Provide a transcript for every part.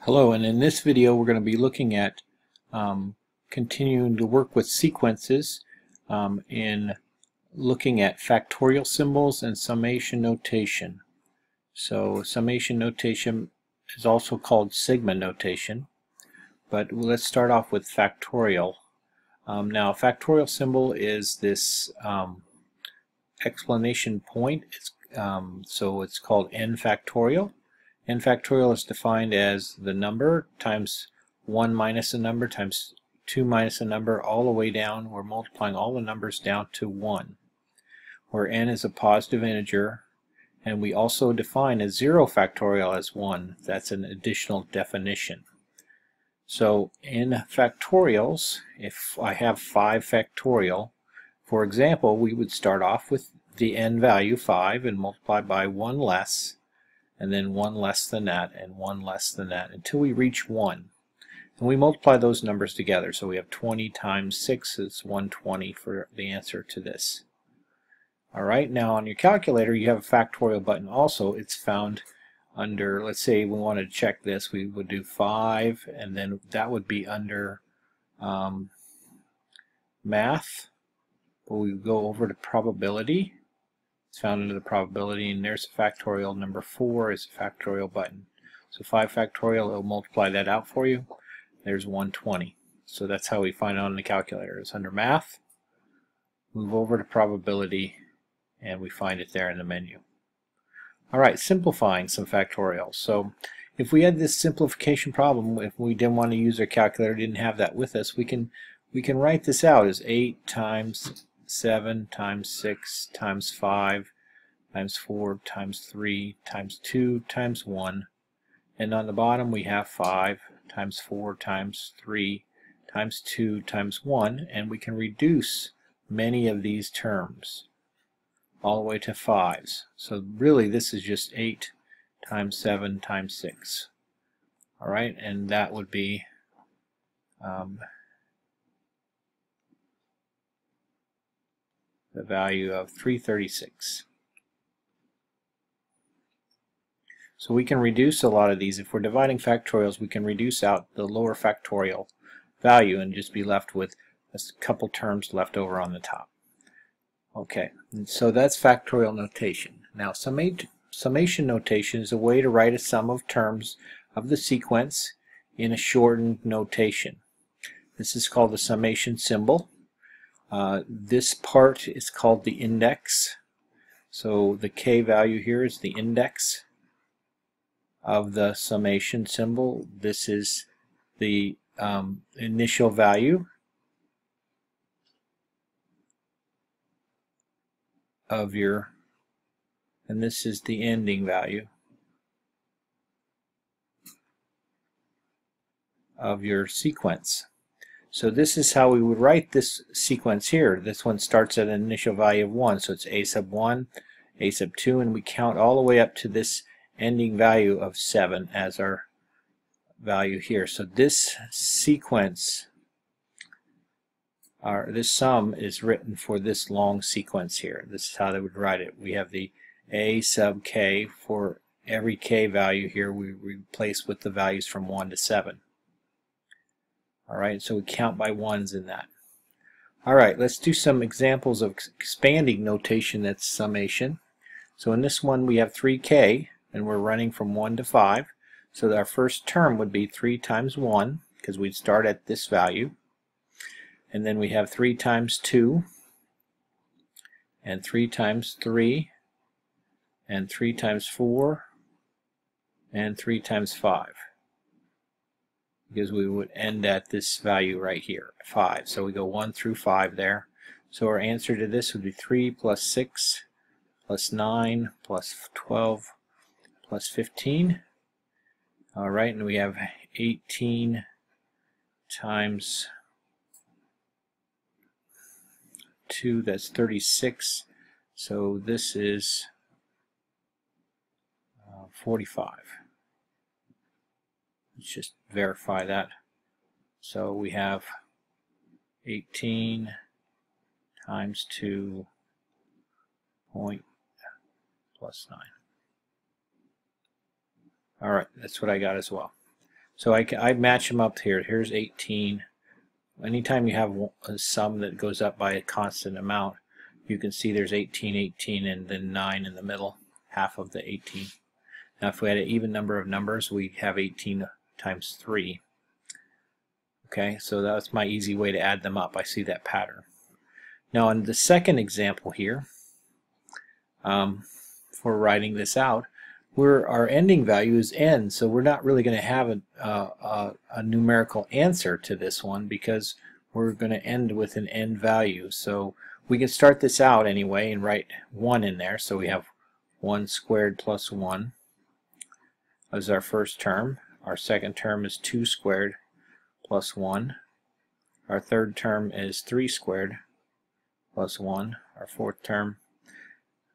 Hello, and in this video we're going to be looking at continuing to work with sequences in looking at factorial symbols and summation notation. So summation notation is also called sigma notation, but let's start off with factorial. Now a factorial symbol is this explanation point, so it's called n factorial. N factorial is defined as the number times 1 minus a number times 2 minus a number all the way down. We're multiplying all the numbers down to 1, where n is a positive integer, and we also define a 0 factorial as 1. That's an additional definition. So in factorials, if I have 5 factorial, for example, we would start off with the n value 5 and multiply by 1 less, and then 1 less than that, and 1 less than that, until we reach 1. And we multiply those numbers together, so we have 20 times 6 is 120 for the answer to this. Alright, now on your calculator you have a factorial button also. It's found under, let's say we wanted to check this, we would do 5, and then that would be under math, but we would go over to probability. It's found under the probability, and there's a factorial. Number 4 is a factorial button. So 5 factorial, it'll multiply that out for you. There's 120. So that's how we find it on the calculator. It's under math, move over to probability, and we find it there in the menu. Alright, simplifying some factorials. So if we had this simplification problem, if we didn't want to use our calculator, didn't have that with us, we can write this out as 8 times 7 times 6 times 5 times 4 times 3 times 2 times 1, and on the bottom we have 5 times 4 times 3 times 2 times 1, and we can reduce many of these terms all the way to 5s. So really this is just 8 times 7 times 6. Alright, and that would be the value of 336. So we can reduce a lot of these. If we're dividing factorials, we can reduce out the lower factorial value and just be left with a couple terms left over on the top. Okay, and so that's factorial notation. Now summation notation is a way to write a sum of terms of the sequence in a shortened notation. This is called the summation symbol. This part is called the index. So the k value here is the index of the summation symbol. This is the initial value of your, and this is the ending value of your sequence. So this is how we would write this sequence here. This one starts at an initial value of 1, so it's a sub 1, a sub 2, and we count all the way up to this ending value of 7 as our value here. So this sequence, this sum is written for this long sequence here. This is how they would write it. We have the a sub k. For every k value here we replace with the values from 1 to 7. Alright, so we count by ones in that. Alright, let's do some examples of expanding notation that's summation. So in this one we have 3k, and we're running from 1 to 5. So our first term would be 3 times 1, because we'd start at this value. And then we have 3 times 2, and 3 times 3, and 3 times 4, and 3 times 5. Because we would end at this value right here, 5. So we go 1 through 5 there. So our answer to this would be 3 plus 6 plus 9 plus 12 plus 15. Alright, and we have 18 times 2, that's 36. So this is 45. Let's just verify that. So we have 18 times 2 point plus 9. Alright, that's what I got as well. So I match them up here. Here's 18. Anytime you have a sum that goes up by a constant amount, you can see there's 18, 18, and then 9 in the middle, half of the 18. Now if we had an even number of numbers, we'd have 18 times 3. Okay, so that's my easy way to add them up. I see that pattern. Now in the second example here, for writing this out, our ending value is n, so we're not really going to have a numerical answer to this one because we're going to end with an n value. So we can start this out anyway and write 1 in there. So we have 1 squared plus 1 as our first term. Our second term is 2 squared plus 1. Our third term is 3 squared plus 1. Our fourth term.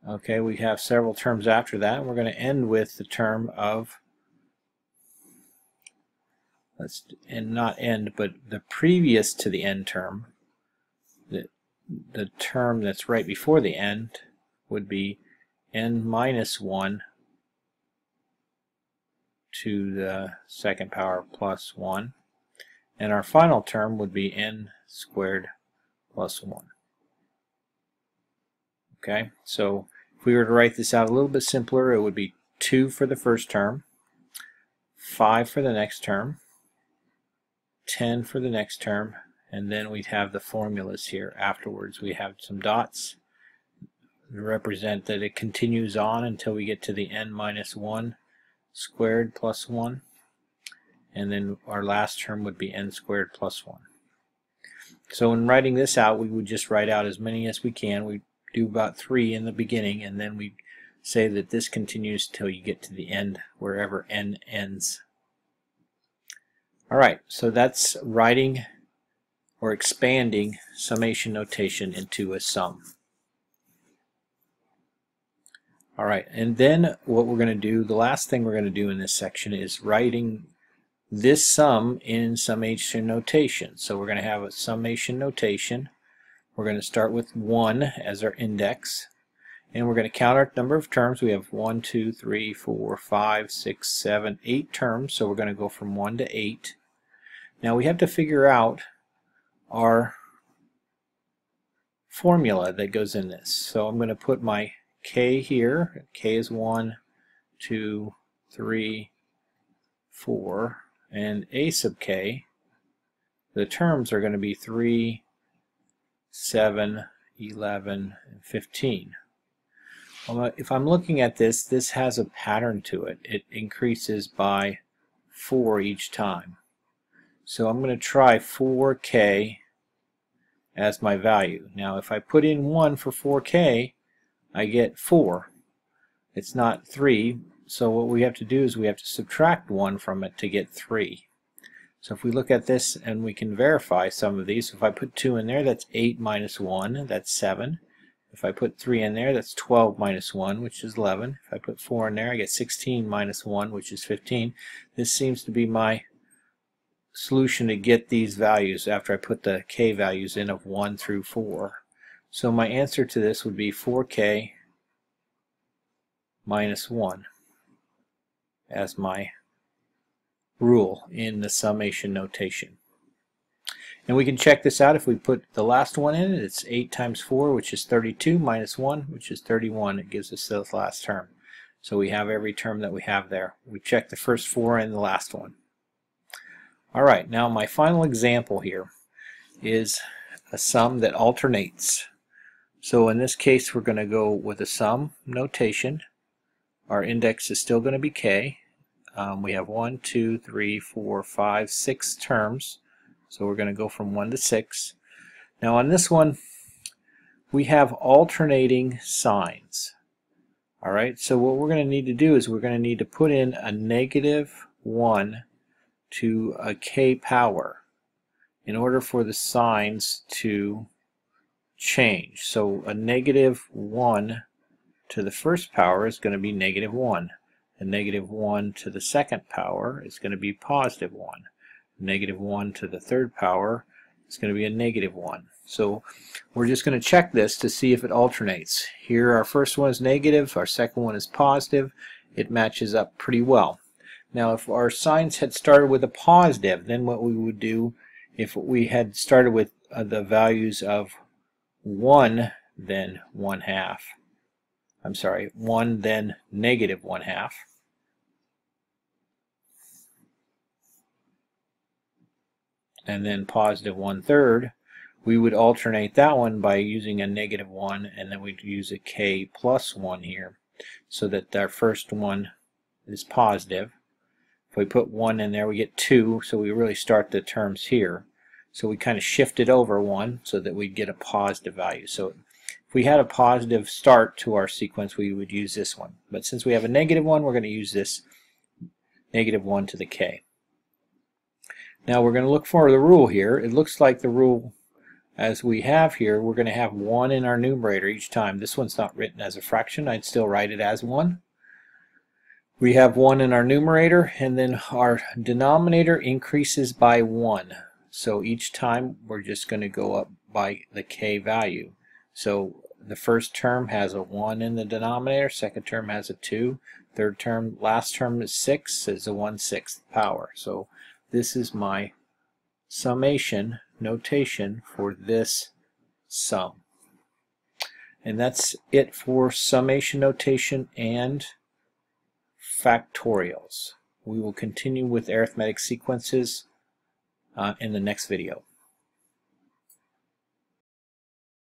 Okay, we have several terms after that. We're going to end with the term of, not end, but the previous to the end term. The term that's right before the end would be n minus 1 to the second power plus 1. And our final term would be n squared plus 1. Okay, so if we were to write this out a little bit simpler, it would be 2 for the first term, 5 for the next term, 10 for the next term, and then we'd have the formulas here afterwards. We have some dots to represent that it continues on until we get to the n minus 1 squared plus 1, and then our last term would be n squared plus 1. So in writing this out, we would just write out as many as we can. We do about 3 in the beginning, and then we say that this continues till you get to the end, wherever n ends. Alright, so that's writing or expanding summation notation into a sum. Alright, and then what we're going to do, the last thing we're going to do in this section is writing this sum in summation notation. So we're going to have a summation notation. We're going to start with 1 as our index, and we're going to count our number of terms. We have 1, 2, 3, 4, 5, 6, 7, 8 terms, so we're going to go from 1 to 8. Now we have to figure out our formula that goes in this. So I'm going to put my k here. K is 1, 2, 3, 4, and a sub k, the terms are going to be 3, 7, 11, and 15. Well, if I'm looking at this, this has a pattern to it. It increases by 4 each time. So I'm going to try 4k as my value. Now if I put in 1 for 4k, I get 4. It's not 3, so what we have to do is we have to subtract 1 from it to get 3. So if we look at this and we can verify some of these, if I put 2 in there, that's 8 minus 1, that's 7. If I put 3 in there, that's 12 minus 1, which is 11. If I put 4 in there, I get 16 minus 1, which is 15. This seems to be my solution to get these values after I put the k values in of 1 through 4. So my answer to this would be 4k minus 1 as my rule in the summation notation. And we can check this out. If we put the last one in, it's 8 times 4, which is 32, minus 1, which is 31. It gives us the last term. So we have every term that we have there. We check the first 4 and the last one. Alright, now my final example here is a sum that alternates. So in this case we're going to go with a sum notation. Our index is still going to be k. We have 1, 2, 3, 4, 5, 6 terms. So we're going to go from 1 to 6. Now on this one, we have alternating signs. Alright, so what we're going to need to do is we're going to need to put in a negative 1 to a k power in order for the signs to change. So a negative 1 to the first power is going to be negative 1. A negative 1 to the second power is going to be positive 1. Negative 1 to the third power is going to be a negative 1. So we're just going to check this to see if it alternates. Here our first one is negative, our second one is positive. It matches up pretty well. Now if our signs had started with a positive, then what we would do, if we had started with the values of 1 then 1/2, I'm sorry, 1 then negative 1/2, and then positive 1/3, we would alternate that one by using a negative 1, and then we'd use a k plus 1 here, so that our first one is positive. If we put 1 in there, we get 2, so we really start the terms here. So we kind of shifted over 1 so that we'd get a positive value. So if we had a positive start to our sequence, we would use this one. But since we have a negative 1, we're going to use this negative 1 to the k. Now we're going to look for the rule here. It looks like the rule as we have here, we're going to have 1 in our numerator each time. This one's not written as a fraction. I'd still write it as 1. We have 1 in our numerator, and then our denominator increases by 1. So each time we're just going to go up by the k value. So the first term has a 1 in the denominator, second term has a 2, third term, last term is 6, is a 1/6 power. So this is my summation notation for this sum. And that's it for summation notation and factorials. We will continue with arithmetic sequences in the next video.